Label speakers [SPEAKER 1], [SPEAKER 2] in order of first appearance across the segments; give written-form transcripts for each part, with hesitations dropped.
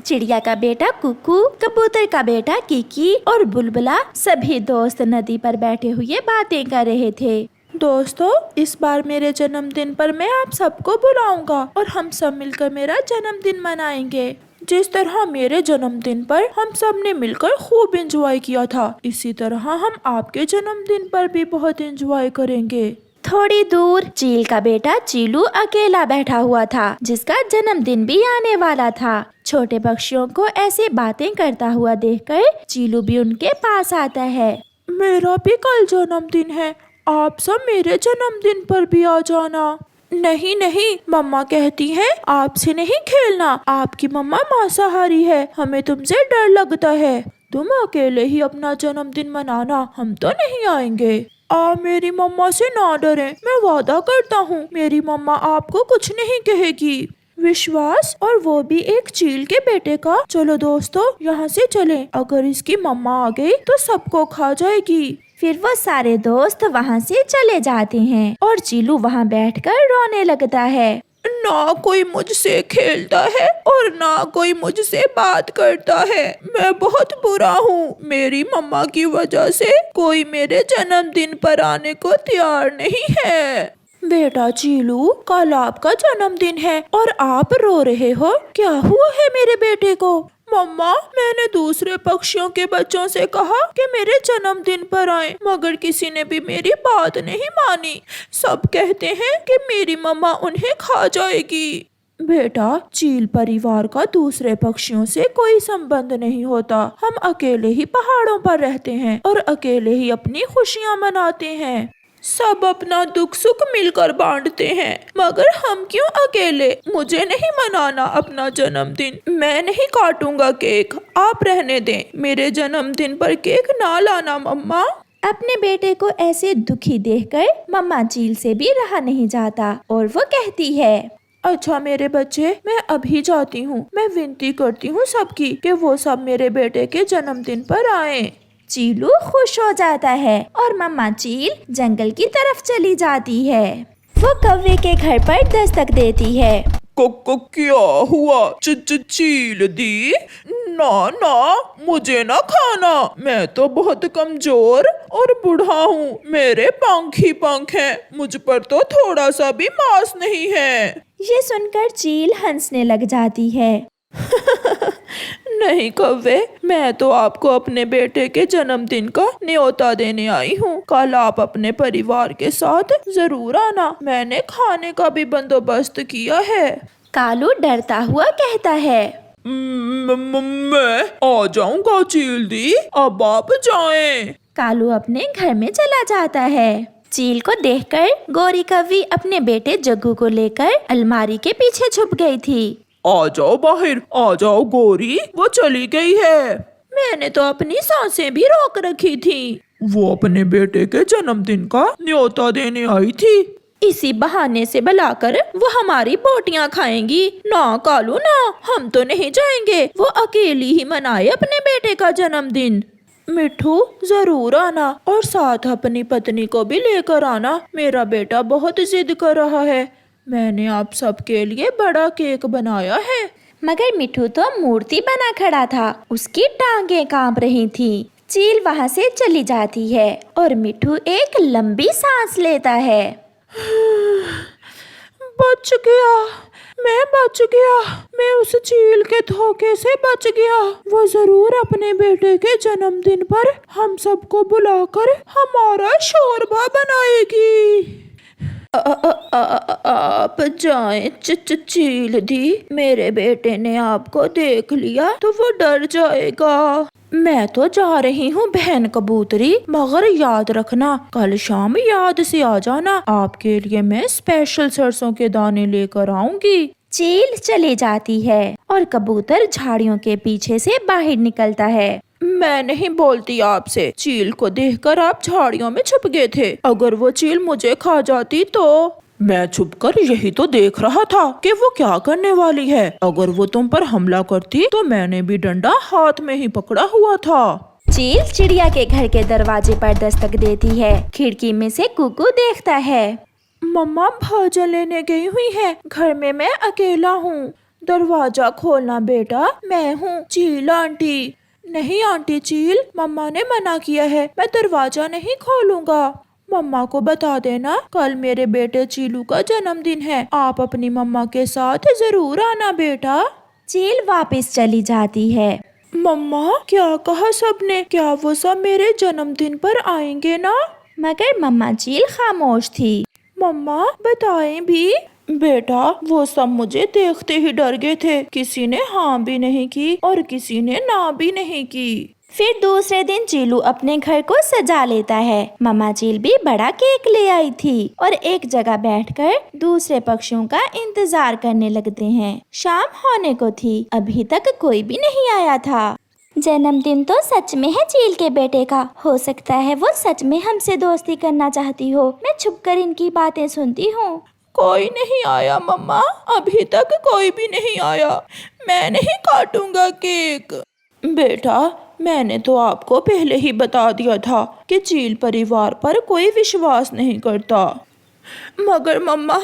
[SPEAKER 1] चिड़िया का बेटा कुकू, कबूतर का बेटा किकी और बुलबुला सभी दोस्त नदी पर बैठे हुए बातें कर रहे थे। दोस्तों, इस बार मेरे जन्मदिन पर मैं आप सबको बुलाऊंगा और हम सब मिलकर मेरा जन्मदिन मनाएंगे। जिस तरह मेरे जन्मदिन पर हम सब ने मिलकर खूब एंजॉय किया था, इसी तरह हम आपके जन्मदिन पर भी बहुत एंजॉय करेंगे। थोड़ी दूर चील का बेटा चीलू अकेला बैठा हुआ था, जिसका जन्मदिन भी आने वाला था। छोटे पक्षियों को ऐसे बातें करता हुआ देखकर चीलू भी उनके पास आता है। मेरा भी कल जन्मदिन है, आप सब मेरे जन्मदिन पर भी आ जाना। नहीं नहीं, मम्मा कहती है आपसे नहीं खेलना, आपकी मम्मा मांसाहारी है, हमें तुमसे डर लगता है। तुम अकेले ही अपना जन्मदिन मनाना, हम तो नहीं आएंगे। आप मेरी मम्मा से ना डरें, मैं वादा करता हूँ मेरी मम्मा आपको कुछ नहीं कहेगी। विश्वास, और वो भी एक चील के बेटे का। चलो दोस्तों, यहाँ से चलें, अगर इसकी मम्मा आ गई तो सबको खा जाएगी। फिर वो सारे दोस्त वहाँ से चले जाते हैं और चीलू वहाँ बैठकर रोने लगता है। ना कोई मुझसे खेलता है और ना कोई मुझसे बात करता है, मैं बहुत बुरा हूँ। मेरी मम्मा की वजह से कोई मेरे जन्मदिन पर आने को तैयार नहीं है। बेटा चीलू, कल आपका जन्मदिन है और आप रो रहे हो, क्या हुआ है मेरे बेटे को? मम्मा, मैंने दूसरे पक्षियों के बच्चों से कहा कि मेरे जन्मदिन पर आएं, मगर किसी ने भी मेरी बात नहीं मानी। सब कहते हैं कि मेरी मम्मा उन्हें खा जाएगी। बेटा, चील परिवार का दूसरे पक्षियों से कोई संबंध नहीं होता। हम अकेले ही पहाड़ों पर रहते हैं और अकेले ही अपनी खुशियाँ मनाते हैं। सब अपना दुख सुख मिलकर बांटते हैं, मगर हम क्यों अकेले? मुझे नहीं मनाना अपना जन्मदिन, मैं नहीं काटूंगा केक, आप रहने दें। मेरे जन्मदिन पर केक ना लाना मम्मा। अपने बेटे को ऐसे दुखी देखकर मम्मा चील से भी रहा नहीं जाता और वो कहती है, अच्छा मेरे बच्चे, मैं अभी जाती हूँ। मैं विनती करती हूँ सबकी कि वो सब मेरे बेटे के जन्मदिन पर आएं। चीलू खुश हो जाता है और मम्मा चील जंगल की तरफ चली जाती है। वो कौवे के घर पर दस्तक देती है।
[SPEAKER 2] को क्या हुआ? चील दी? ना ना, मुझे ना खाना, मैं तो बहुत कमजोर और बूढ़ा हूँ, मेरे पंख ही पंख हैं, मुझ पर तो थोड़ा सा भी मांस नहीं है।
[SPEAKER 1] ये सुनकर चील हंसने लग जाती है।
[SPEAKER 2] नहीं कौवे, मैं तो आपको अपने बेटे के जन्मदिन का न्योता देने आई हूँ। कल आप अपने परिवार के साथ जरूर आना, मैंने खाने का भी बंदोबस्त किया है।
[SPEAKER 1] कालू डरता हुआ कहता है,
[SPEAKER 2] मैं आ जाऊंगा चील दी, अब आप जाएं।
[SPEAKER 1] कालू अपने घर में चला जाता है। चील को देखकर गोरी कौवी अपने बेटे जग्गू को लेकर अलमारी के पीछे छुप गई थी।
[SPEAKER 2] आ जाओ बाहर, आ जाओ गोरी, वो चली गई है।
[SPEAKER 1] मैंने तो अपनी सांसें भी रोक रखी थी।
[SPEAKER 2] वो अपने बेटे के जन्मदिन का न्योता देने आई थी।
[SPEAKER 1] इसी बहाने से बुलाकर वो हमारी बोटियां खाएंगी। ना कालू ना, हम तो नहीं जाएंगे, वो अकेली ही मनाए अपने बेटे का जन्मदिन। मिठू, जरूर आना और साथ अपनी पत्नी को भी लेकर आना, मेरा बेटा बहुत जिद कर रहा है। मैंने आप सबके लिए बड़ा केक बनाया है। मगर मिठू तो मूर्ति बना खड़ा था, उसकी टांगें कांप रही थी। चील वहाँ से चली जाती है और मिठू एक लंबी सांस लेता है।
[SPEAKER 2] बच गया, मैं बच गया, मैं उस चील के धोखे से बच गया। वो जरूर अपने बेटे के जन्मदिन पर हम सबको बुलाकर हमारा शोरबा बनाएगी। आप जाएं चील दी, मेरे बेटे ने आपको देख लिया तो वो डर जाएगा। मैं तो जा रही हूँ बहन कबूतरी, मगर याद रखना कल शाम याद से आ जाना, आपके लिए मैं स्पेशल सरसों के दाने लेकर आऊंगी।
[SPEAKER 1] चील चली जाती है और कबूतर झाड़ियों के पीछे से बाहर निकलता है।
[SPEAKER 2] मैं नहीं बोलती आपसे, चील को देखकर आप झाड़ियों में छुप गए थे, अगर वो चील मुझे खा जाती तो। मैं छुपकर यही तो देख रहा था कि वो क्या करने वाली है, अगर वो तुम पर हमला करती तो मैंने भी डंडा हाथ में ही पकड़ा हुआ था।
[SPEAKER 1] चील चिड़िया के घर के दरवाजे पर दस्तक देती है। खिड़की में से कुकू देखता है।
[SPEAKER 2] मम्मा भोजन लेने गई हुई है, घर में मैं अकेला हूँ। दरवाजा खोलना बेटा, मैं हूँ चील आंटी। नहीं आंटी चील, मम्मा ने मना किया है, मैं दरवाजा नहीं खोलूंगा। मम्मा को बता देना कल मेरे बेटे चीलू का जन्मदिन है, आप अपनी मम्मा के साथ जरूर आना बेटा।
[SPEAKER 1] चील वापस चली जाती है।
[SPEAKER 2] मम्मा क्या कहा सबने, क्या वो सब मेरे जन्मदिन पर आएंगे ना?
[SPEAKER 1] मगर मम्मा चील खामोश थी।
[SPEAKER 2] मम्मा बताएं भी। बेटा वो सब मुझे देखते ही डर गए थे, किसी ने हाँ भी नहीं की और किसी ने ना भी नहीं की।
[SPEAKER 1] फिर दूसरे दिन चीलू अपने घर को सजा लेता है। मम्मा चील भी बड़ा केक ले आई थी और एक जगह बैठकर दूसरे पक्षियों का इंतजार करने लगते हैं। शाम होने को थी, अभी तक कोई भी नहीं आया था। जन्मदिन तो सच में है चील के बेटे का, हो सकता है वो सच में हमसे दोस्ती करना चाहती हो। मैं छुपकर इनकी बातें सुनती हूँ।
[SPEAKER 2] कोई नहीं आया मम्मा, अभी तक कोई भी नहीं आया। मैं नहीं काटूंगा केक। बेटा मैंने तो आपको पहले ही बता दिया था कि चील परिवार पर कोई विश्वास नहीं करता। मगर मम्मा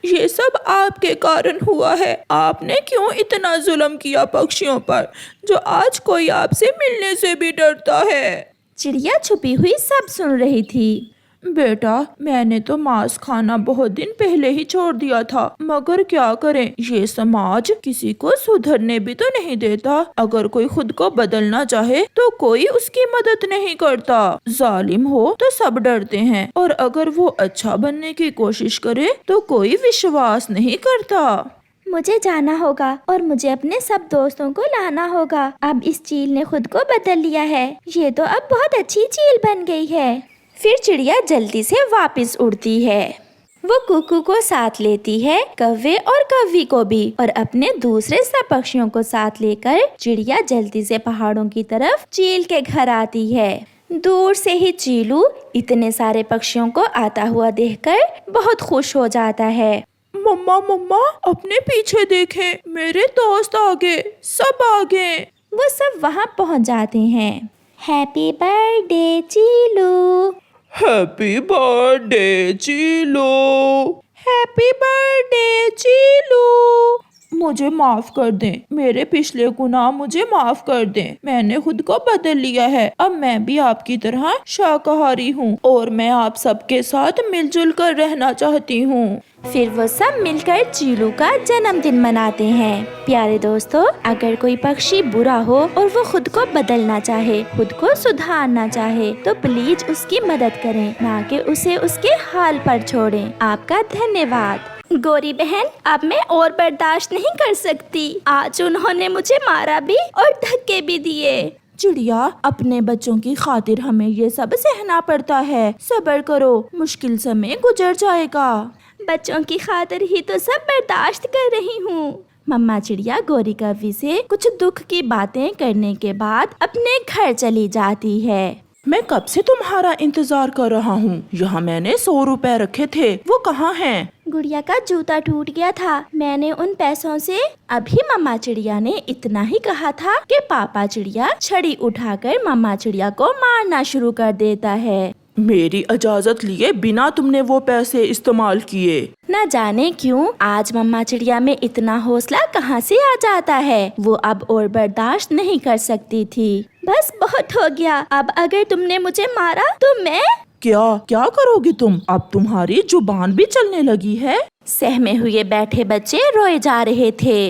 [SPEAKER 2] ये सब आपके कारण हुआ है। आपने क्यों इतना जुल्म किया पक्षियों पर, जो आज कोई आपसे मिलने से भी डरता है।
[SPEAKER 1] चिड़िया छुपी हुई सब सुन रही थी।
[SPEAKER 2] बेटा मैंने तो मांस खाना बहुत दिन पहले ही छोड़ दिया था, मगर क्या करें, ये समाज किसी को सुधरने भी तो नहीं देता। अगर कोई खुद को बदलना चाहे तो कोई उसकी मदद नहीं करता। जालिम हो तो सब डरते हैं, और अगर वो अच्छा बनने की कोशिश करे तो कोई विश्वास नहीं करता।
[SPEAKER 1] मुझे जाना होगा और मुझे अपने सब दोस्तों को लाना होगा। अब इस चील ने खुद को बदल लिया है, ये तो अब बहुत अच्छी चील बन गई है। फिर चिड़िया जल्दी से वापस उड़ती है। वो कुकू को साथ लेती है, कौवे और कौवी को भी, और अपने दूसरे सब पक्षियों को साथ लेकर चिड़िया जल्दी से पहाड़ों की तरफ चील के घर आती है। दूर से ही चीलू इतने सारे पक्षियों को आता हुआ देखकर बहुत खुश हो जाता है।
[SPEAKER 2] मम्मा मम्मा अपने पीछे देखें, मेरे दोस्त आ गए, सब आ गए।
[SPEAKER 1] वो सब वहाँ पहुँच जाते हैं। Happy birthday Chilu,
[SPEAKER 2] happy birthday Chilu, happy birthday Chilu. मुझे माफ कर दें, मेरे पिछले गुनाह मुझे माफ कर दें। मैंने खुद को बदल लिया है, अब मैं भी आपकी तरह शाकाहारी हूँ और मैं आप सबके साथ मिलजुल कर रहना चाहती हूँ।
[SPEAKER 1] फिर वो सब मिलकर चीलू का जन्मदिन मनाते हैं। प्यारे दोस्तों, अगर कोई पक्षी बुरा हो और वो खुद को बदलना चाहे, खुद को सुधारना चाहे, तो प्लीज उसकी मदद करें, ना कि उसे उसके हाल पर छोड़ें। आपका धन्यवाद। गोरी बहन, अब मैं और बर्दाश्त नहीं कर सकती। आज उन्होंने मुझे मारा भी और धक्के भी दिए।
[SPEAKER 2] चिड़िया, अपने बच्चों की खातिर हमें ये सब सहना पड़ता है। सब्र करो, मुश्किल समय गुजर जाएगा।
[SPEAKER 1] बच्चों की खातिर ही तो सब बर्दाश्त कर रही हूँ। मम्मा चिड़िया गोरी कौवी से कुछ दुख की बातें करने के बाद अपने घर चली जाती है।
[SPEAKER 2] मैं कब से तुम्हारा इंतजार कर रहा हूँ। यहाँ मैंने 100 रुपए रखे थे, वो कहाँ हैं?
[SPEAKER 1] गुड़िया का जूता टूट गया था, मैंने उन पैसों से। अभी मम्मा चिड़िया ने इतना ही कहा था कि पापा चिड़िया छड़ी उठाकर मम्मा चिड़िया को मारना शुरू कर देता है।
[SPEAKER 2] मेरी इजाजत लिए बिना तुमने वो पैसे इस्तेमाल किए।
[SPEAKER 1] न जाने क्यों आज मम्मा चिड़िया में इतना हौसला कहाँ से आ जाता है। वो अब और बर्दाश्त नहीं कर सकती थी। बस बहुत हो गया, अब अगर तुमने मुझे मारा तो मैं
[SPEAKER 2] क्या करोगी तुम? अब तुम्हारी जुबान भी चलने लगी है।
[SPEAKER 1] सहमे हुए बैठे बच्चे रोए जा रहे थे।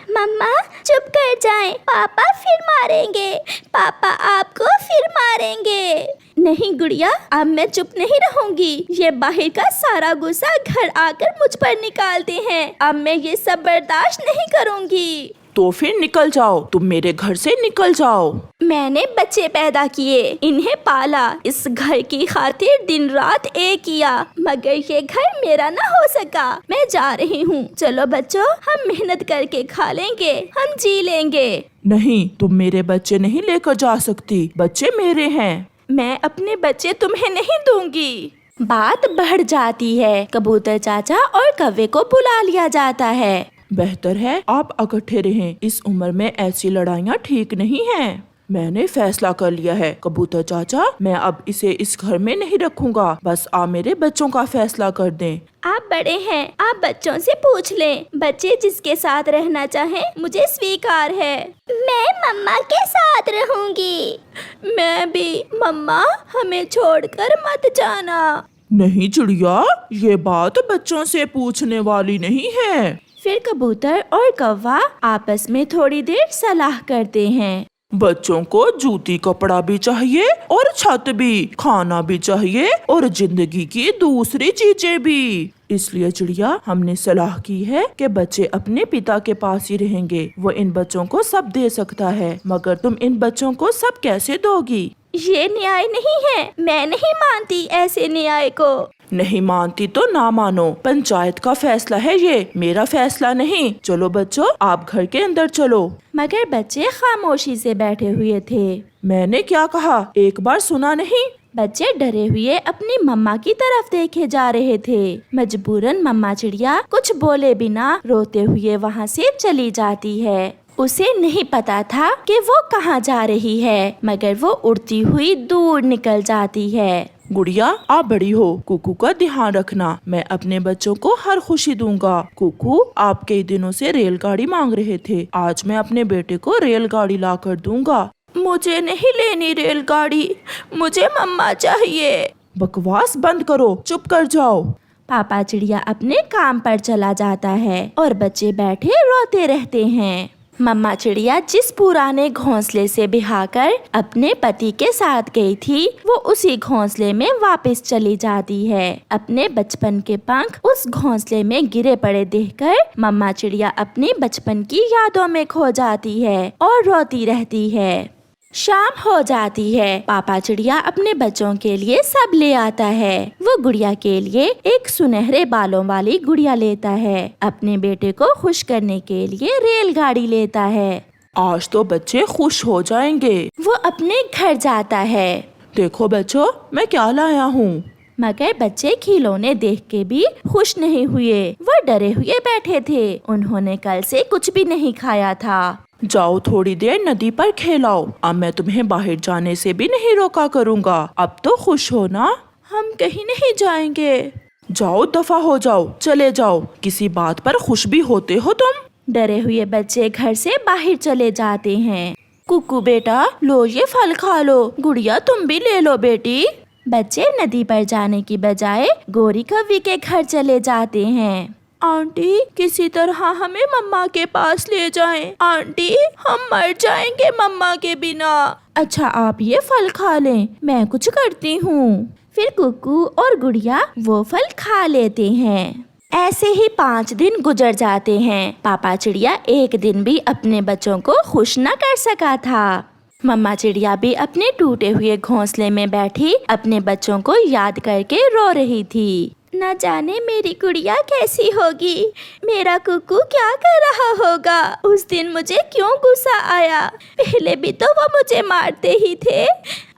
[SPEAKER 1] मम्मा चुप कर जाएं, पापा फिर मारेंगे, पापा आपको फिर मारेंगे। नहीं गुड़िया, अब मैं चुप नहीं रहूंगी। ये बाहर का सारा गुस्सा घर आकर मुझ पर निकालते हैं। अब मैं ये सब बर्दाश्त नहीं करूंगी।
[SPEAKER 2] तो फिर निकल जाओ, तुम मेरे घर से निकल जाओ।
[SPEAKER 1] मैंने बच्चे पैदा किए, इन्हें पाला, इस घर की खातिर दिन रात एक किया, मगर ये घर मेरा न हो सका। मैं जा रही हूँ। चलो बच्चों, हम मेहनत करके खा लेंगे, हम जी लेंगे।
[SPEAKER 2] नहीं, तुम मेरे बच्चे नहीं लेकर जा सकती, बच्चे मेरे हैं।
[SPEAKER 1] मैं अपने बच्चे तुम्हें नहीं दूंगी। बात बढ़ जाती है। कबूतर चाचा और कौवे को बुला लिया जाता है।
[SPEAKER 2] बेहतर है आप इकट्ठे रहें, इस उम्र में ऐसी लड़ाइयाँ ठीक नहीं हैं। मैंने फैसला कर लिया है कबूतर चाचा, मैं अब इसे इस घर में नहीं रखूंगा। बस आप मेरे बच्चों का फैसला कर दें।
[SPEAKER 1] आप बड़े हैं, आप बच्चों से पूछ लें। बच्चे जिसके साथ रहना चाहें मुझे स्वीकार है। मैं मम्मा के साथ रहूंगी। मैं भी। मम्मा, हमें छोड़कर मत जाना।
[SPEAKER 2] नहीं चिड़िया, ये बात बच्चों से पूछने वाली नहीं है।
[SPEAKER 1] फिर कबूतर और कौवा आपस में थोड़ी देर सलाह करते हैं।
[SPEAKER 2] बच्चों को जूती कपड़ा भी चाहिए और छत भी, खाना भी चाहिए और जिंदगी की दूसरी चीजें भी। इसलिए चिड़िया, हमने सलाह की है कि बच्चे अपने पिता के पास ही रहेंगे। वो इन बच्चों को सब दे सकता है, मगर तुम इन बच्चों को सब कैसे दोगी?
[SPEAKER 1] ये न्याय नहीं है। मैं नहीं मानती ऐसे न्याय को।
[SPEAKER 2] नहीं मानती तो ना मानो, पंचायत का फैसला है ये, मेरा फैसला नहीं। चलो बच्चों, आप घर के अंदर चलो।
[SPEAKER 1] मगर बच्चे खामोशी से बैठे हुए थे।
[SPEAKER 2] मैंने क्या कहा, एक बार सुना नहीं?
[SPEAKER 1] बच्चे डरे हुए अपनी मम्मा की तरफ देखे जा रहे थे। मजबूरन मम्मा चिड़िया कुछ बोले बिना रोते हुए वहाँ से चली जाती है। उसे नहीं पता था कि वो कहाँ जा रही है, मगर वो उड़ती हुई दूर निकल जाती है।
[SPEAKER 2] गुड़िया, आप बड़ी हो, कुकू का ध्यान रखना। मैं अपने बच्चों को हर खुशी दूंगा। कुकू, आप कई दिनों से रेलगाड़ी मांग रहे थे, आज मैं अपने बेटे को रेलगाड़ी ला कर दूंगा।
[SPEAKER 1] मुझे नहीं लेनी रेलगाड़ी, मुझे मम्मा चाहिए।
[SPEAKER 2] बकवास बंद करो, चुप कर जाओ।
[SPEAKER 1] पापा चिड़िया अपने काम पर चला जाता है और बच्चे बैठे रोते रहते हैं। मम्मा चिड़िया जिस पुराने घोंसले से बिहाकर अपने पति के साथ गई थी, वो उसी घोंसले में वापस चली जाती है। अपने बचपन के पंख उस घोंसले में गिरे पड़े देखकर मम्मा चिड़िया अपनी बचपन की यादों में खो जाती है और रोती रहती है। शाम हो जाती है। पापा चिड़िया अपने बच्चों के लिए सब ले आता है। वो गुड़िया के लिए एक सुनहरे बालों वाली गुड़िया लेता है। अपने बेटे को खुश करने के लिए रेलगाड़ी लेता है।
[SPEAKER 2] आज तो बच्चे खुश हो जाएंगे।
[SPEAKER 1] वो अपने घर जाता है।
[SPEAKER 2] देखो बच्चों, मैं क्या लाया हूँ।
[SPEAKER 1] मगर बच्चे खिलौने देख के भी खुश नहीं हुए। वो डरे हुए बैठे थे। उन्होंने कल से कुछ भी नहीं खाया था।
[SPEAKER 2] जाओ थोड़ी देर नदी पर खेलाओ, अब मैं तुम्हें बाहर जाने से भी नहीं रोका करूँगा। अब तो खुश हो ना?
[SPEAKER 1] हम कहीं नहीं जाएंगे।
[SPEAKER 2] जाओ दफा हो जाओ, चले जाओ, किसी बात पर खुश भी होते हो तुम।
[SPEAKER 1] डरे हुए बच्चे घर से बाहर चले जाते हैं। कुकू बेटा, लो ये फल खा लो। गुड़िया, तुम भी ले लो बेटी। बच्चे नदी पर जाने की बजाय गोरी कव्वी के घर चले जाते हैं। आंटी, किसी तरह हमें मम्मा के पास ले जाएं। आंटी, हम मर जाएंगे मम्मा के बिना। अच्छा, आप ये फल खा लें, मैं कुछ करती हूँ। फिर कुकू और गुड़िया वो फल खा लेते हैं। ऐसे ही 5 दिन गुजर जाते हैं। पापा चिड़िया एक दिन भी अपने बच्चों को खुश न कर सका था। मम्मा चिड़िया भी अपने टूटे हुए घोंसले में बैठी अपने बच्चों को याद करके रो रही थी। न जाने मेरी गुड़िया कैसी होगी, मेरा कुकू क्या कर रहा होगा। उस दिन मुझे क्यों गुस्सा आया, पहले भी तो वो मुझे मारते ही थे।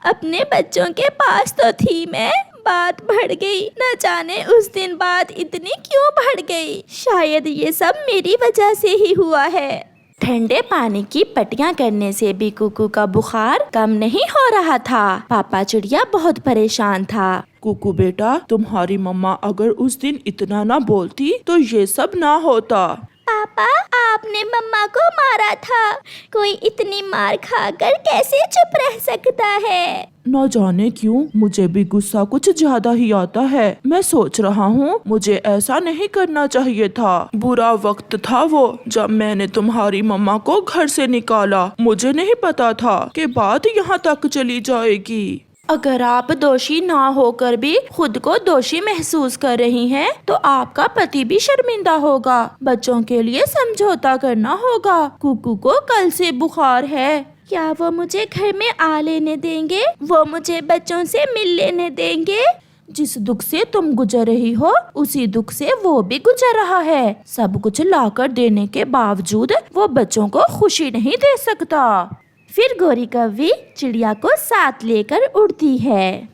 [SPEAKER 1] अपने बच्चों के पास तो थी मैं, बात बढ़ गई। न जाने उस दिन बात इतनी क्यों बढ़ गई। शायद ये सब मेरी वजह से ही हुआ है। ठंडे पानी की पटियां करने से भी कुकू का बुखार कम नहीं हो रहा था। पापा चिड़िया बहुत परेशान था।
[SPEAKER 2] कुकू बेटा, तुम्हारी मम्मा अगर उस दिन इतना ना बोलती तो ये सब ना होता।
[SPEAKER 1] पापा, आपने मम्मा को मारा था। कोई इतनी मार खाकर कैसे चुप रह सकता है।
[SPEAKER 2] न जाने क्यों मुझे भी गुस्सा कुछ ज्यादा ही आता है। मैं सोच रहा हूँ मुझे ऐसा नहीं करना चाहिए था। बुरा वक्त था वो जब मैंने तुम्हारी मम्मा को घर से निकाला। मुझे नहीं पता था कि बात यहाँ तक चली जाएगी।
[SPEAKER 1] अगर आप दोषी ना होकर भी खुद को दोषी महसूस कर रही हैं, तो आपका पति भी शर्मिंदा होगा। बच्चों के लिए समझौता करना होगा। कुकू को कल से बुखार है। क्या वो मुझे घर में आ लेने देंगे? वो मुझे बच्चों से मिल लेने देंगे? जिस दुख से तुम गुजर रही हो, उसी दुख से वो भी गुजर रहा है। सब कुछ लाकर देने के बावजूद वो बच्चों को खुशी नहीं दे सकता। फिर गोरी कव्वी चिड़िया को साथ लेकर उड़ती है।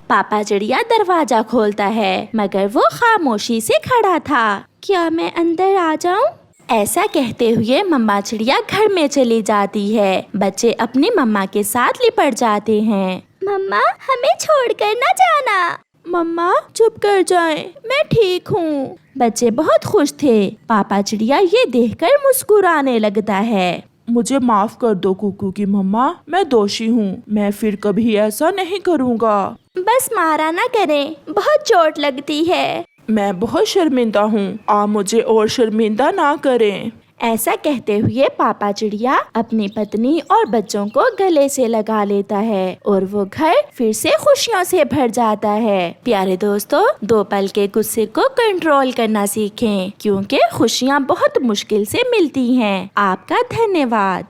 [SPEAKER 1] पापा चिड़िया दरवाजा खोलता है, मगर वो खामोशी से खड़ा था। क्या मैं अंदर आ जाऊं? ऐसा कहते हुए मम्मा चिड़िया घर में चली जाती है। बच्चे अपनी मम्मा के साथ लिपट जाते हैं।
[SPEAKER 3] मम्मा हमें छोड़कर न जाना।
[SPEAKER 2] मम्मा चुप कर जाएं, मैं ठीक हूँ।
[SPEAKER 1] बच्चे बहुत खुश थे। पापा चिड़िया ये देखकर मुस्कुराने लगता है।
[SPEAKER 2] मुझे माफ कर दो कुकू की मम्मा, मैं दोषी हूँ। मैं फिर कभी ऐसा नहीं करूँगा।
[SPEAKER 3] बस मारा ना करें, बहुत चोट लगती है।
[SPEAKER 2] मैं बहुत शर्मिंदा हूँ, आप मुझे और शर्मिंदा ना करें।
[SPEAKER 1] ऐसा कहते हुए पापा चिड़िया अपनी पत्नी और बच्चों को गले से लगा लेता है और वो घर फिर से खुशियों से भर जाता है। प्यारे दोस्तों, 2 पल के गुस्से को कंट्रोल करना सीखें, क्योंकि खुशियाँ बहुत मुश्किल से मिलती हैं। आपका धन्यवाद।